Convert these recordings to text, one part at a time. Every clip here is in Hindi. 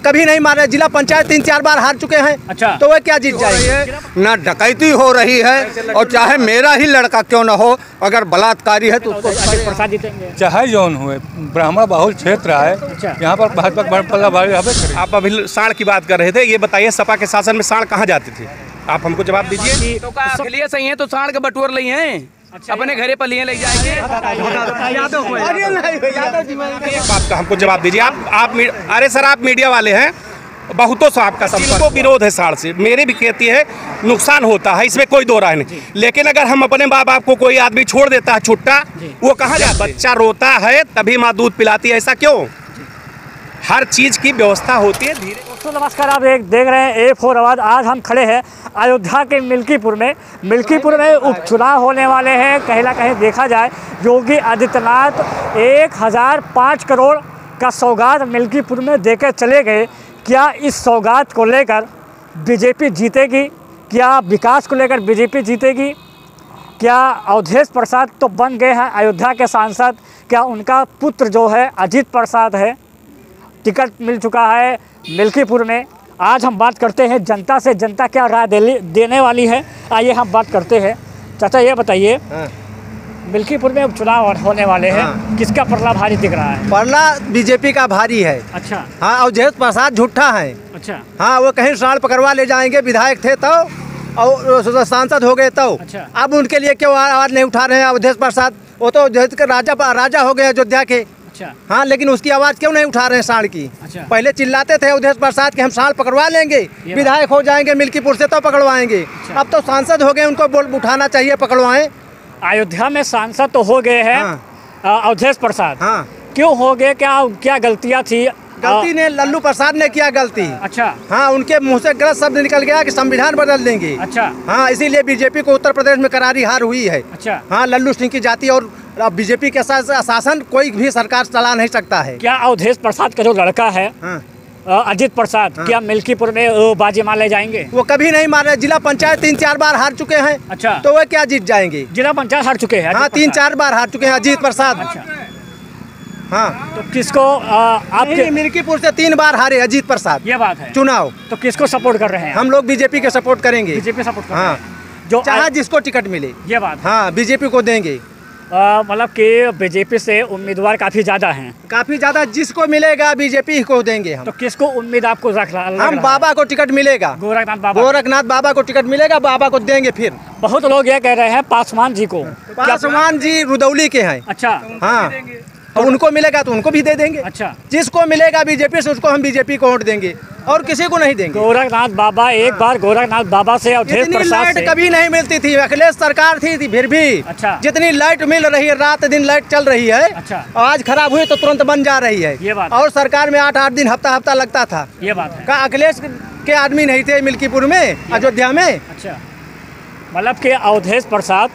कभी नहीं मारे। जिला पंचायत 3-4 बार हार चुके हैं। अच्छा, तो वह क्या जीत जाएंगे? ना डकैती हो रही है, और चाहे मेरा ही लड़का क्यों न हो, अगर बलात्कारी है तो उसको अजित प्रसाद जीतेंगे। चाहे जौन हुए, ब्राह्मण बहुल क्षेत्र है। अच्छा, यहाँ पर भाजपा का पल्ला भारी हवे करे। आप अभी साढ़ की बात कर रहे थे, ये बताइए सपा के शासन में साढ़ कहाँ जाती थी? आप हमको जवाब दीजिए। तो का अखिलेश सही है तो साढ़ के बटोर ली हैं। अच्छा, अपने घरे पर लिए ले जाएंगे। एक बात का हमको जवाब दीजिए। आप अरे सर, आप मीडिया वाले हैं, बहुतों से आपका संपर्क विरोध है साढ़ से, मेरे भी कहती है नुकसान होता है, इसमें कोई दो राय नहीं। लेकिन अगर हम अपने माँ बाप को कोई आदमी छोड़ देता है छुट्टा, वो कहाँ जाता है? बच्चा रोता है तभी माँ दूध पिलाती है, ऐसा क्यों? हर चीज की व्यवस्था होती है धीरे। दोस्तों नमस्कार, आप देख रहे हैं A4 आवाज़। आज हम खड़े हैं अयोध्या के मिल्कीपुर में। मिल्कीपुर में उपचुनाव होने वाले हैं। कहीं ना कहीं देखा जाए, योगी आदित्यनाथ 1005 करोड़ का सौगात मिल्कीपुर में देकर चले गए। क्या इस सौगात को लेकर बीजेपी जीतेगी? क्या विकास को लेकर बीजेपी जीतेगी? क्या अवधेश प्रसाद तो बन गए हैं अयोध्या के सांसद, क्या उनका पुत्र जो है अजीत प्रसाद है, टिकट मिल चुका है मिल्कीपुर में? आज हम बात करते हैं जनता से, जनता क्या राय देने वाली है, आइए हम बात करते हैं। चाचा ये बताइए, मिल्कीपुर में उपचुनाव होने वाले हैं, किसका पलड़ा भारी दिख रहा है? पलड़ा बीजेपी का भारी है। अच्छा, हाँ, अवधेश प्रसाद झूठा है। अच्छा, हाँ, वो कहीं साढ़ पकड़वा ले जाएंगे। विधायक थे तो और सांसद हो गए तो। अच्छा, अब उनके लिए क्यों आवाज नहीं उठा रहे हैं अवधेश प्रसाद? वो तो राजा हो गए अयोध्या के। अच्छा, हाँ, लेकिन उसकी आवाज़ क्यों नहीं उठा रहे हैं साढ़ की? अच्छा, पहले चिल्लाते थे अवधेश प्रसाद के हम साढ़ पकड़वा लेंगे, विधायक हो जाएंगे मिल्कीपुर से तो पकड़वाएंगे। अच्छा, अब तो सांसद हो गए, उनको बोल उठाना चाहिए, पकड़वाएं। अयोध्या में सांसद तो हो गए हैं। हाँ। अवधेश प्रसाद। हाँ, क्यों हो गए? क्या गलतियाँ थी? गलती ने लल्लू प्रसाद ने किया गलती। अच्छा, हाँ, उनके मुंह से गलत शब्द निकल गया कि संविधान बदल देंगे। अच्छा, हाँ, इसीलिए बीजेपी को उत्तर प्रदेश में करारी हार हुई है। अच्छा, हाँ, लल्लू सिंह की जाति और बीजेपी के साथ शासन कोई भी सरकार चला नहीं सकता है। क्या अवधेश प्रसाद का जो लड़का है अजीत प्रसाद, क्या मिल्कीपुर में बाजी मारे जाएंगे? वो कभी नहीं मारे। जिला पंचायत 3-4 बार हार चुके हैं। अच्छा, तो वह क्या जीत जाएंगे? जिला पंचायत हार चुके हैं। हाँ, 3-4 बार हार चुके हैं अजीत प्रसाद। अच्छा, हाँ, तो किसको आपके मिल्कीपुर से 3 बार हारे अजीत प्रसाद। ये बात है चुनाव तो किसको सपोर्ट कर रहे हैं? हम लोग बीजेपी के सपोर्ट करेंगे। बीजेपी सपोर्ट कर रहे हाँ, हैं, जो चाहे जिसको टिकट मिले। ये बात है। हाँ, बीजेपी को देंगे। मतलब कि बीजेपी से उम्मीदवार काफी ज्यादा हैं। काफी ज्यादा, जिसको मिलेगा बीजेपी को देंगे हम। तो किसको उम्मीद आपको रख रहा? हम बाबा को टिकट मिलेगा। गोरखनाथ बाबा को टिकट मिलेगा, बाबा को देंगे। फिर बहुत लोग ये कह रहे हैं पासवान जी को। पासवान जी रुदौली के हैं। अच्छा, हाँ, तो उनको मिलेगा तो उनको भी दे देंगे। अच्छा, जिसको मिलेगा बीजेपी से उसको हम बीजेपी को वोट देंगे और किसी को नहीं देंगे। गोरखनाथ बाबा, एक बार गोरखनाथ बाबा से अवधेश प्रसाद लाइट कभी नहीं मिलती थी, अखिलेश सरकार थी फिर भी। अच्छा, जितनी लाइट मिल रही है, रात दिन लाइट चल रही है। अच्छा, आज खराब हुई तो तुरंत बन जा रही है। ये बात। और सरकार में 8-8 दिन हफ्ता लगता था। ये बात है। का अखिलेश के आदमी नहीं थे मिल्कीपुर में, अयोध्या में? अच्छा, मतलब कि अवधेश प्रसाद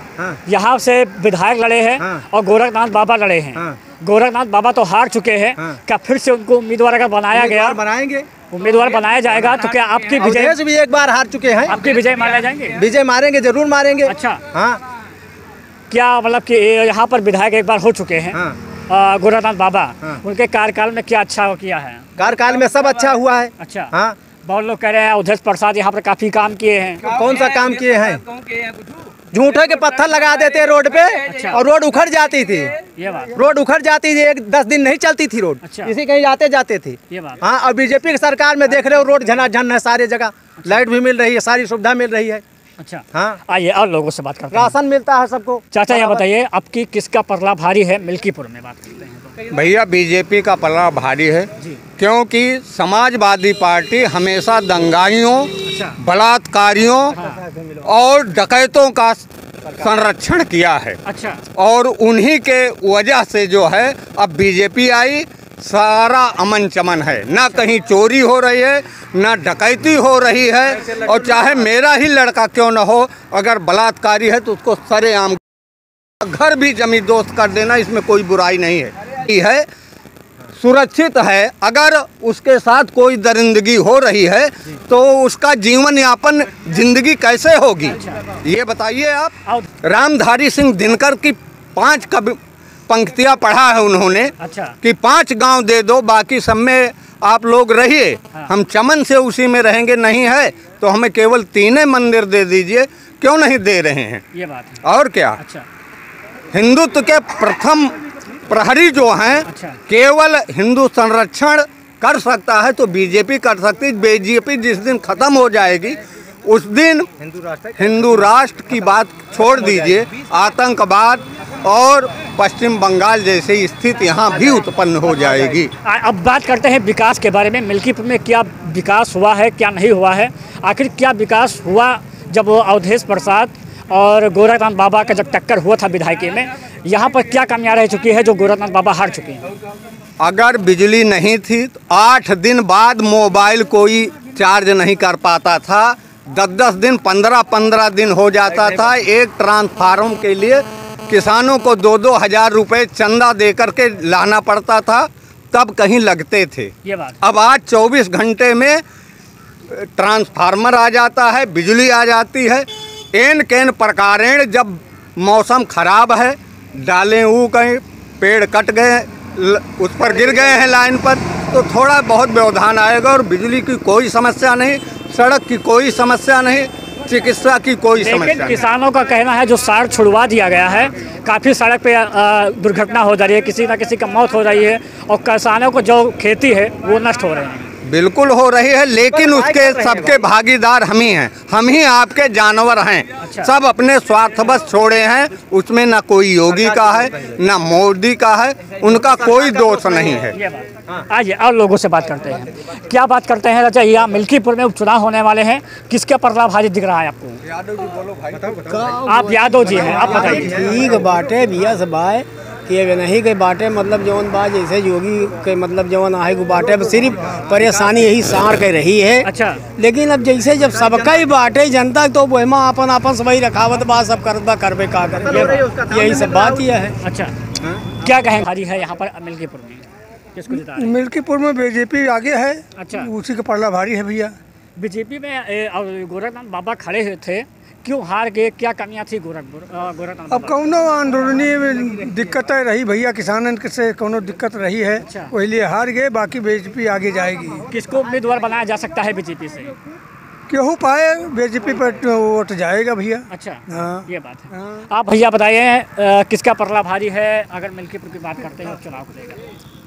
यहाँ से विधायक लड़े हैं और गोरखनाथ बाबा लड़े हैं। गोरखनाथ बाबा तो हार चुके हैं। क्या फिर से उनको उम्मीदवार अगर बनाया गया, बनाएंगे, उम्मीदवार बनाया जाएगा तो क्या आपकी विजय भी एक बार हार चुके हैं, आपकी विजय मारे जाएंगे? विजय मारेंगे, जरूर मारेंगे। अच्छा, हाँ, क्या मतलब कि यहाँ पर विधायक एक बार हो चुके हैं गोरखनाथ बाबा, उनके कार्यकाल में क्या अच्छा किया है? कार्यकाल में सब अच्छा हुआ है। अच्छा, हाँ, बहुत लोग कह रहे हैं अवधेश प्रसाद यहाँ पर काफी काम किए हैं। कौन सा काम किए हैं? झूठे के पत्थर लगा देते रोड पे। अच्छा, और रोड उखड़ जाती थी। ये बात, रोड उखड़ जाती थी, 10 दिन नहीं चलती थी रोड। अच्छा, इसी कहीं आते जाते थे। ये बात। हाँ, और बीजेपी की सरकार में देख रहे हो रोड झनाझन है सारी जगह। अच्छा, लाइट भी मिल रही है, सारी सुविधा मिल रही है। अच्छा, हाँ, आइए और लोगों से बात करते हैं। राशन मिलता है सबको। चाचा ये बताइए, आपकी किसका पलड़ा भारी है मिल्कीपुर में? बात करते हैं। भैया, बीजेपी का पलड़ा भारी है, क्योंकि समाजवादी पार्टी हमेशा दंगाइयों, बलात्कारियों और डकैतों का संरक्षण किया है। अच्छा, और उन्हीं के वजह से जो है अब बीजेपी आई, सारा अमन चमन है, ना कहीं चोरी हो रही है, ना डकैती हो रही है। और चाहे मेरा ही लड़का क्यों न हो, अगर बलात्कारी है तो उसको सरेआम घर भी जमींदोस्त कर देना, इसमें कोई बुराई नहीं है, सुरक्षित है। अगर उसके साथ कोई दरिंदगी हो रही है तो उसका जीवन यापन, जिंदगी कैसे होगी, ये बताइए आप। रामधारी सिंह दिनकर की 5 पंक्तियाँ पढ़ा है उन्होंने। अच्छा, कि 5 गांव दे दो, बाकी सब में आप लोग रहिए, हम चमन से उसी में रहेंगे। नहीं है तो हमें केवल 3 मंदिर दे दीजिए, क्यों नहीं दे रहे हैं? ये बात है। और क्या? अच्छा। हिंदुत्व के प्रथम प्रहरी जो हैं, अच्छा। केवल हिंदू संरक्षण कर सकता है तो बीजेपी कर सकती है। बीजेपी जिस दिन खत्म हो जाएगी उस दिन हिंदू राष्ट्र की बात छोड़ दीजिए, आतंकवाद और पश्चिम बंगाल जैसी स्थिति यहाँ भी उत्पन्न हो जाएगी। अब बात करते हैं विकास के बारे में। मिल्कीपुर में क्या विकास हुआ है, क्या नहीं हुआ है? आखिर क्या विकास हुआ जब वो अवधेश प्रसाद और गोरखनाथ बाबा का जब टक्कर हुआ था विधायकी में? यहाँ पर क्या कमियाँ रह चुकी है जो गोरखनाथ बाबा हार चुके हैं? अगर बिजली नहीं थी तो 8 दिन बाद मोबाइल कोई चार्ज नहीं कर पाता था। 10-10 दिन 15-15 दिन हो जाता था। एक ट्रांसफार्मर के लिए किसानों को 2-2 हज़ार रुपये चंदा दे करके लाना पड़ता था, तब कहीं लगते थे। ये बात। अब आज 24 घंटे में ट्रांसफार्मर आ जाता है, बिजली आ जाती है। एन केन प्रकारेण जब मौसम खराब है, डालें ऊग गए, पेड़ कट गए, उस पर गिर गए हैं लाइन पर, तो थोड़ा बहुत व्यवधान आएगा। और बिजली की कोई समस्या नहीं, सड़क की कोई समस्या नहीं, चिकित्सा की कोई समस्या नहीं। किसानों का कहना है जो साड़ छुड़वा दिया गया है, काफ़ी सड़क पे दुर्घटना हो जा रही है, किसी न किसी का मौत हो रही है, और किसानों को जो खेती है वो नष्ट हो रहे हैं। बिल्कुल हो रही है, लेकिन उसके सबके भागीदार हम ही हैं, हम ही आपके जानवर हैं। अच्छा। सब अपने स्वार्थवश छोड़े हैं, उसमें ना कोई योगी का है ना मोदी का है, उनका कोई दोष नहीं है। आइए और लोगों से बात करते हैं। क्या बात करते हैं राजा? यहाँ मिल्कीपुर में उपचुनाव होने वाले हैं, किसका पलड़ा भारी दिख रहा है आपको? यादव जी बोलो भाई। आप यादव जी हैं, आप बताइए। ठीक बाटे भैया सब आए कि नहीं के बाटे, मतलब जौन बा जैसे योगी के मतलब जौन आहे को बाटे, सिर्फ परेशानी यही सार के रही है। अच्छा। लेकिन अब जैसे जब सबका ही बाटे जनता तो वहीमा अपन अपन सब वही रखावत बा, सब करत बा, करबे का कर, यही सब बात यह है। अच्छा, क्या कहें भारी है यहाँ पर मिल्कीपुर में? किसको जिता रहे हैं? मिल्कीपुर में बीजेपी आगे है। अच्छा। उसी का पलड़ा भारी है भैया। बीजेपी में गोरखनाथ बाबा खड़े हुए थे, क्यों हार गए? क्या कमियां थी गोरखनाथ? अब कौनो आंदोलनी में दिक्कतें रही भैया, किसानन से कौनो दिक्कत रही है। अच्छा। वही लिए हार गए, बाकी बीजेपी आगे जाएगी। किसको उम्मीदवार बनाया जा सकता है बीजेपी से? क्यों पाए बीजेपी पर वोट जाएगा भैया। अच्छा। हाँ। ये बात है। आप भैया बताइए किसका पलड़ा भारी है अगर मिल्कीपुर की बात करते हैं चुनाव को लेकर?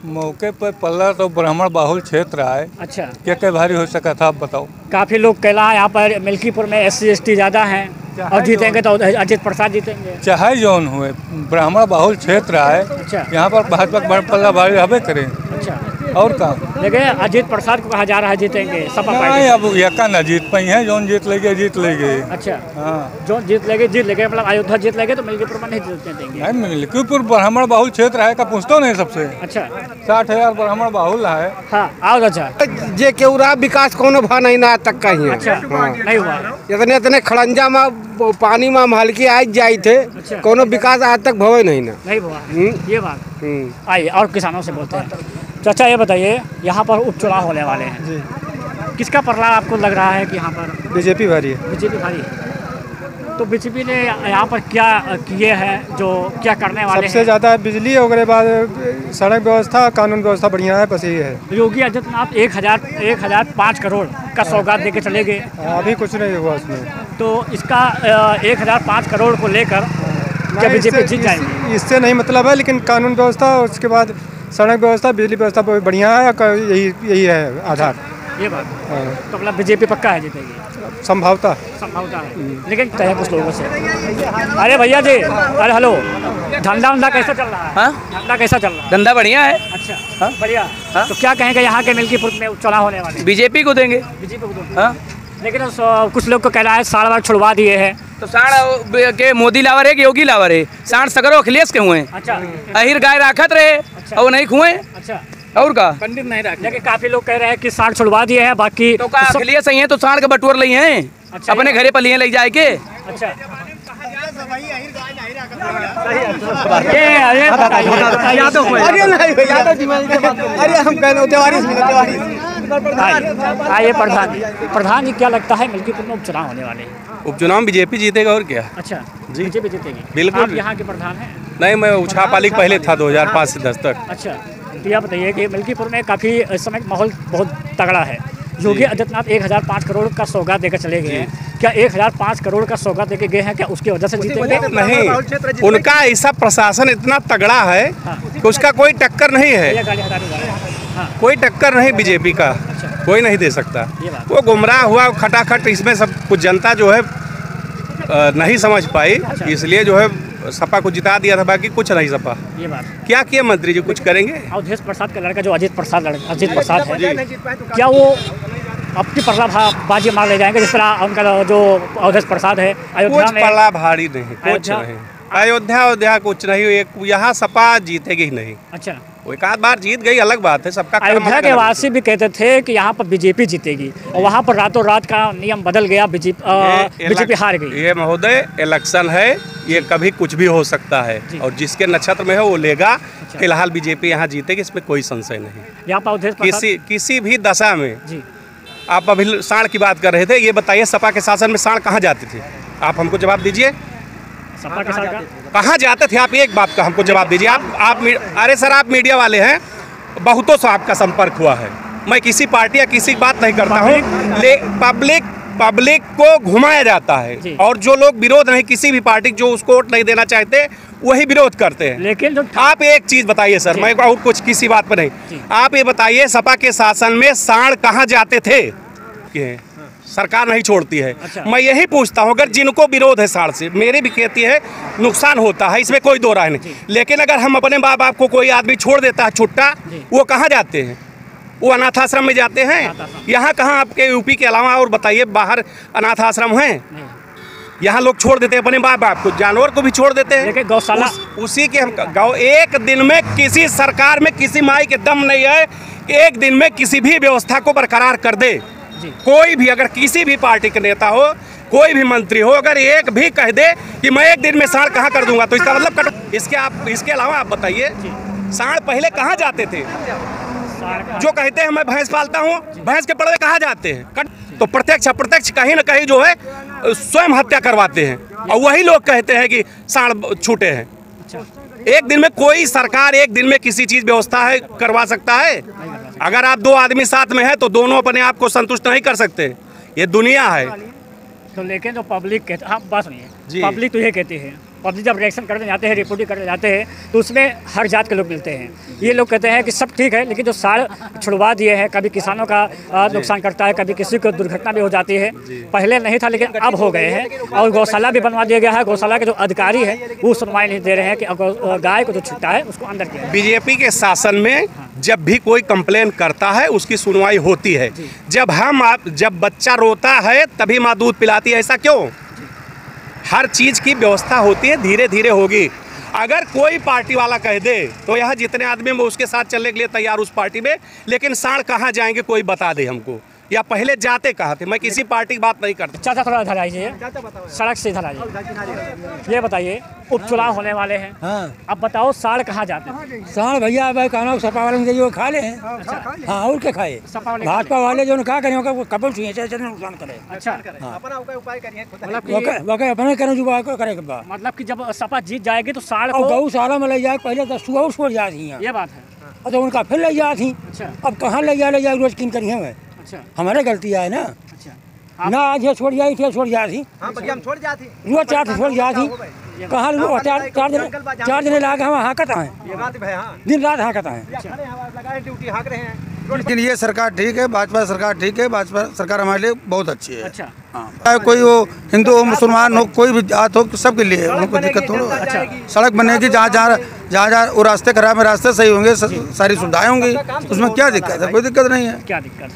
मौके पर पल्ला तो ब्राह्मण बाहुल क्षेत्र है। अच्छा। क्या भारी हो सका था, आप बताओ। काफ़ी लोग कह रहा है यहाँ पर मिल्कीपुर में SC ST ज़्यादा हैं और जीतेंगे तो अजित प्रसाद जीतेंगे। चाहे जौन हुए, ब्राह्मण बाहुल क्षेत्र है। अच्छा। यहाँ पर भाजपा का पल्ला भारी हबे करें। अच्छा। और का लेकिन अजित प्रसाद को कहा जा रहा है जीतेंगे सपा नहीं, पार्टी। अब यका न जीत पाई है, जौन जीत लेंगे जीत लेंगे। अच्छा। हाँ। जो जीत लेंगे मतलब अयोध्या जीत लेंगे तो मिल्कीपुर में नहीं जीतने देंगे। मिल्कीपुर ब्राह्मण बाहुल क्षेत्र है का पूछतो नहीं सबसे। अच्छा। 60,000 ब्राह्मण बाहुल है। हाँ आओ अच्छा। जे केवरा विकास कोनो भा नहीं ना तक का ही। अच्छा। नहीं हुआ। इतने इतने खड़ंजा में पानी में हल्की आज जाए थे। अच्छा। कोनो विकास आज तक भवे नहीं ना। नहीं हुआ। ये बात। आइए और किसानों से बोलते हैं। चाचा ये बताइए, यहाँ पर उपचुनाव होने वाले हैं जी, किसका पलड़ा आपको लग रहा है कि यहाँ पर? बीजेपी भारी है। बीजेपी भारी है। तो बीजेपी ने यहाँ पर क्या किए हैं, जो क्या करने वाले सबसे ज़्यादा बिजली वगैरह बाद सड़क व्यवस्था, कानून व्यवस्था बढ़िया है, बस ये है। योगी आदित्यनाथ 1,005 करोड़ का सौगात देके चले गए। अभी कुछ नहीं हुआ उसमें। तो इसका 1,005 करोड़ को लेकर क्या बीजेपी जीत जाएगी? इससे नहीं मतलब है, लेकिन कानून व्यवस्था, उसके बाद सड़क व्यवस्था, बिजली व्यवस्था बढ़िया है, यही है आधार। ये बात। तो मतलब बीजेपी पक्का है जीतेगी? संभावता है, लेकिन कहे कुछ लोगों से। अरे भैया जी, अरे हेलो, धंधा कैसा चल रहा है? हाँ? धंधा कैसा चल रहा है? धंधा बढ़िया है। अच्छा। हाँ? बढ़िया। हाँ? तो क्या कहेंगे यहाँ के मिल्कीपुर में चुनाव होने वाले? बीजेपी को देंगे। बीजेपी को देंगे। हाँ? लेकिन कुछ लोग को कह रहा है साड़ वाड़ छुड़वा दिए हैं। तो साढ़ के मोदी लावर है कि योगी लावर है? साढ़ सगरो अखिलेश के हुए। अच्छा। अहिर गाय राखत रहे। अच्छा। और नहीं खुए। अच्छा। और का पंडित नहीं रखे। लेकिन काफी लोग कह रहे हैं कि साड़ छुड़वा दिए हैं, बाकी तो का अखिलेश ही है तो साढ़ के बटोर ली हैं। अच्छा। अपने घरे पर लिए ले जाए के। अच्छा। अरे हम आइए प्रधान जी, क्या लगता है मिल्कीपुर में उपचुनाव होने वाले हैं? उपचुनाव बीजेपी जीतेगा और क्या। अच्छा जी, बीजेपी जीतेगी। बिल्कुल। आप यहाँ के प्रधान हैं? नहीं, मैं उछापालिक पहले था 2005 से 10 तक। अच्छा। तो यह बताइए कि मिल्कीपुर में काफ़ी इस समय माहौल बहुत तगड़ा है। योगी आदित्यनाथ 1005 करोड़ का सौगात देकर चले गए हैं। क्या 1005 करोड़ का सौगात देकर गए हैं, क्या उसकी वजह से जीतेंगे? नहीं, उनका ऐसा प्रशासन इतना तगड़ा है कि उसका कोई टक्कर नहीं है। कोई टक्कर नहीं बीजेपी का, कोई नहीं दे सकता। वो गुमराह हुआ खटाखट, इसमें सब कुछ जनता जो है नहीं समझ पाई, इसलिए जो है सपा को जिता दिया था, बाकी कुछ नहीं सपा। ये बात क्या किया मंत्री जी, कुछ करेंगे? अवधेश प्रसाद का लड़का जो अजीत प्रसाद है, क्या वो अपनी बाजी मार ले जाएंगे जिस तरह उनका जो अवधेश प्रसाद है अयोध्या में? पल्ला भारी नहीं, कुछ नहीं। अयोध्या कुछ नहीं, यहाँ सपा जीतेगी ही नहीं। अच्छा, वो एक आध बार जीत गई अलग बात है, सबका। अयोध्या के वासी भी कहते थे कि यहाँ पर बीजेपी जीतेगी और वहाँ पर रातों रात का नियम बदल गया, बीजेपी हार गई। ये महोदय इलेक्शन है, ये कभी कुछ भी हो सकता है और जिसके नक्षत्र में है वो लेगा। फिलहाल बीजेपी यहाँ जीतेगी, इसमें कोई संशय नहीं। यहाँ पर किसी भी दशा में आप अभी साढ़ की बात कर रहे थे, ये बताइए सपा के शासन में साढ़ कहाँ जाते थे? आप हमको जवाब दीजिए, सपा के साथ कहाँ जाते थे आप? एक बात का हमको जवाब दीजिए। आप अरे सर, आप मीडिया वाले हैं, बहुतों से आपका संपर्क हुआ है। मैं किसी पार्टी या किसी की बात नहीं करता हूँ, पब्लिक को घुमाया जाता है और जो लोग विरोध नहीं, किसी भी पार्टी जो उसको वोट नहीं देना चाहते वही विरोध करते हैं। लेकिन जो आप एक चीज बताइए सर, मैं और कुछ किसी बात पर नहीं, आप ये बताइए सपा के शासन में साढ़ कहाँ जाते थे? सरकार नहीं छोड़ती है। अच्छा। मैं यही पूछता हूँ, अगर जिनको विरोध है साढ़ से, मेरी भी खेती है, नुकसान होता है, इसमें कोई दो राय नहीं, लेकिन अगर हम अपने माँ बाप को कोई आदमी छोड़ देता है छुट्टा, वो कहाँ जाते हैं? वो अनाथ आश्रम में जाते हैं। यहाँ कहाँ आपके यूपी के अलावा और बताइए बाहर अनाथ आश्रम हैं? यहाँ लोग छोड़ देते हैं अपने माँ बाप को, जानवर को भी छोड़ देते हैं। गौशाला उसी के हम गाँव, एक दिन में किसी सरकार में किसी माई के दम नहीं है, एक दिन में किसी भी व्यवस्था को बरकरार कर दे। कोई भी, अगर किसी भी पार्टी के नेता हो, कोई भी मंत्री हो, अगर एक भी कह दे कि मैं एक दिन में साढ़ कहाँ कर दूंगा, तो इसका मतलब इसके अलावा आप बताइए साढ़ पहले कहाँ जाते थे? जो कहते हैं मैं भैंस पालता हूँ, भैंस के पड़वे कहाँ जाते हैं? तो प्रत्यक्ष अप्रत्यक्ष कहीं ना कहीं जो है स्वयं हत्या करवाते हैं, और वही लोग कहते हैं कि साढ़ छूटे हैं। एक दिन में कोई सरकार एक दिन में किसी चीज व्यवस्था है करवा सकता है? अगर आप दो आदमी साथ में है तो दोनों अपने आप को संतुष्ट नहीं कर सकते, ये दुनिया है। तो लेकिन जो पब्लिक कहते, हाँ बात सुनिए, पब्लिक तो ये कहती है, पब्लिक जब रिएक्शन करने जाते हैं, रिपोर्टिंग करने जाते हैं, तो उसमें हर जात के लोग मिलते हैं। ये लोग कहते हैं कि सब ठीक है, लेकिन जो साढ़ छुड़वा दिए हैं, कभी किसानों का नुकसान करता है, कभी किसी को दुर्घटना भी हो जाती है। पहले नहीं था लेकिन अब हो गए हैं, और गौशाला भी बनवा दिया गया है। गौशाला के जो अधिकारी हैं वो सुनवाई नहीं दे रहे हैं कि गाय को जो छुट्टा है उसको अंदर किया। बीजेपी के शासन में जब भी कोई कंप्लेन करता है उसकी सुनवाई होती है। जब बच्चा रोता है तभी माँ दूध पिलाती है, ऐसा क्यों? हर चीज की व्यवस्था होती है, धीरे धीरे होगी। अगर कोई पार्टी वाला कह दे तो यहाँ जितने आदमी हैं वो उसके साथ चलने के लिए तैयार उस पार्टी में, लेकिन साढ़ कहाँ जाएंगे कोई बता दे हमको, या पहले जाते कहाँ थे? मैं किसी पार्टी की बात नहीं करता। चाचा थोड़ा इधर आइए, सड़क से इधर आइए। ये बताइए उपचुनाव होने वाले हैं, अब बताओ साढ़ कहाँ जाते हैं? साढ़ भैया भाई कहना सपा वाले जो खा ले हैं। हाँ, और क्या खाए? भाजपा वाले जो कहा करें कपल छुए नुकसान करे। अच्छा, अपने करें जो करे। मतलब कि जब सपा जीत जाएगी तो साढ़ गौशाला में ले जाए, पहले तो सुबह छोड़ जाती है। ये बात है। तो उनका फिर ले जाती। अब कहाँ ले जाए रोज किन करी है? हमारे गलती है ना। ना आज ये छोड़ जाती, छोड़ जाती, छोड़ जाती, रोज चार छोड़ जाती। कहाँ चार दिन लाके हम हाँ कहता है, दिन रात हाँ कहता है। लेकिन ये सरकार ठीक है, भाजपा सरकार ठीक है, भाजपा सरकार हमारे लिए बहुत अच्छी है। अच्छा, हाँ, कोई हो हिंदू हो मुसलमान हो कोई भी जात हो सबके लिए उनको दिक्कत थोड़ा। अच्छा, सड़क बनेगी, जहाँ वो रास्ते खराब है, रास्ते सही होंगे, सारी सुविधाएं होंगी, उसमें क्या दिक्कत है? कोई दिक्कत नहीं है। क्या दिक्कत?